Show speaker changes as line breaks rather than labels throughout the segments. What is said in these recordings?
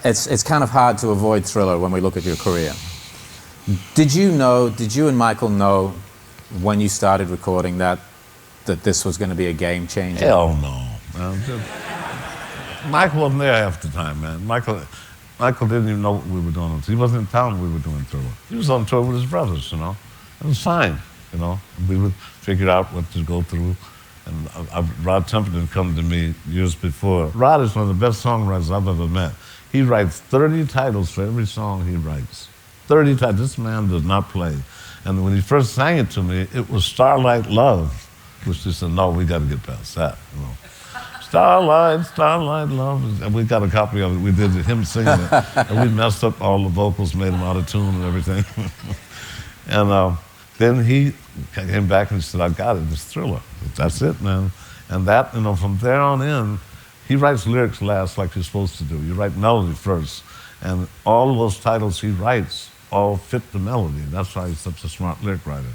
it's kind of hard to avoid Thriller when we look at your career. Did you and Michael know when you started recording that this was going to be a game changer?
Hell no, man. Michael wasn't there half the time, man. Michael didn't even know what we were doing. He wasn't in town when we were doing Thriller. He was on tour with his brothers, you know. It was fine, you know. We would figure out what to go through. And Rod Temperton come to me years before. Rod is one of the best songwriters I've ever met. He writes 30 titles for every song he writes. 30 titles. This man does not play. And when he first sang it to me, it was Starlight Love, which he said, no, we got to get past that, you know. Starlight, Starlight Love. And we got a copy of it. We did him singing it. And we messed up all the vocals, made them out of tune and everything. And then he came back and said, I got it, it's Thriller. That's it, man. And that, you know, from there on in, he writes lyrics last like you're supposed to do. You write melody first. And all of those titles he writes all fit the melody. That's why he's such a smart lyric writer.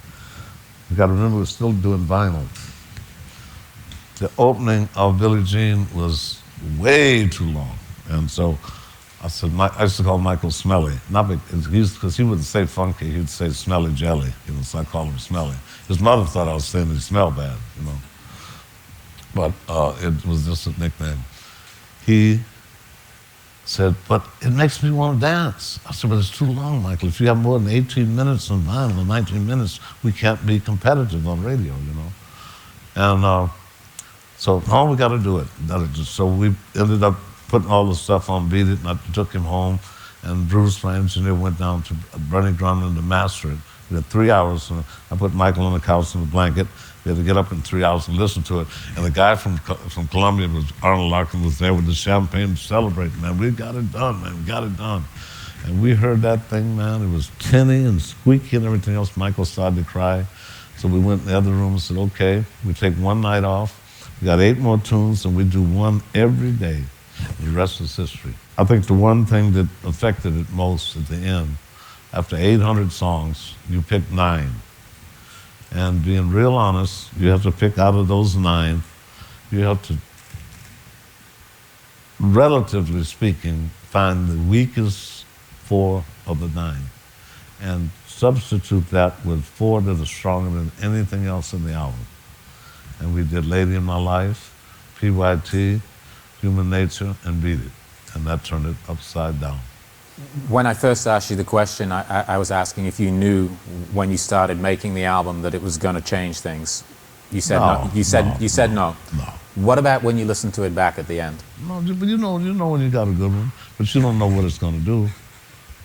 You got to remember, we're still doing vinyl. The opening of Billie Jean was way too long. And so I said, I used to call Michael Smelly. Not because he wouldn't say funky, he'd say smelly jelly. You know, so I called him Smelly. His mother thought I was saying he smelled bad, you know. But it was just a nickname. He said, but it makes me want to dance. I said, but it's too long, Michael. If you have more than 18 minutes on vinyl or 19 minutes, we can't be competitive on radio, you know. And so, no, we got to do it. So we ended up putting all the stuff on Beat It, and I took him home, and Bruce, my engineer, went down to Bernie Drummond to master it. We had 3 hours, and I put Michael on the couch in a blanket. We had to get up in 3 hours and listen to it. And the guy from Columbia, Arnold Larkin, was there with the champagne celebrating, man. We got it done, man, we got it done. And we heard that thing, man. It was tinny and squeaky and everything else. Michael started to cry. So we went in the other room and said, okay, we take one night off. We got 8 more tunes, and we do one every day. The rest is history. I think the one thing that affected it most at the end, after 800 songs, you pick 9. And being real honest, you have to pick out of those 9, you have to, relatively speaking, find the weakest 4 of the 9 and substitute that with 4 that are stronger than anything else in the album. And we did Lady in My Life, PYT, Human Nature, and Beat It. And that turned it upside down.
When I first asked you the question, I was asking if you knew when you started making the album that it was going to change things. You said no. You said no.
No.
What about when you listened to it back at the end?
No, but you know when you got a good one, but you don't know what it's going to do.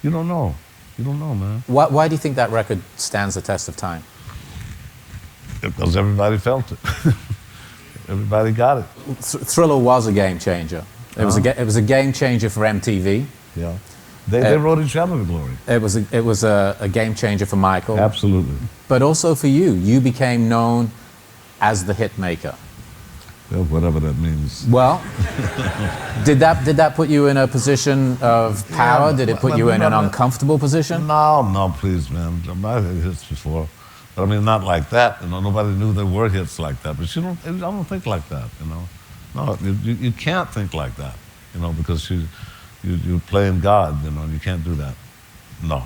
You don't know. You don't know, man.
Why do you think that record stands the test of time?
Because everybody felt it. Everybody got it.
Thriller was a game changer. It was a game changer for MTV.
Yeah. They wrote each other to glory.
It was a game changer for Michael.
Absolutely.
But also for you. You became known as the hit maker.
Well, whatever that means.
Well, did that put you in a position of power?
Yeah,
did it put you in an uncomfortable position?
No, please, man. I've had hits before. But I mean, not like that. You know, nobody knew there were hits like that. But I don't think like that, you know. No, you can't think like that, you know, because you're playing God, you know, and you can't do that. No.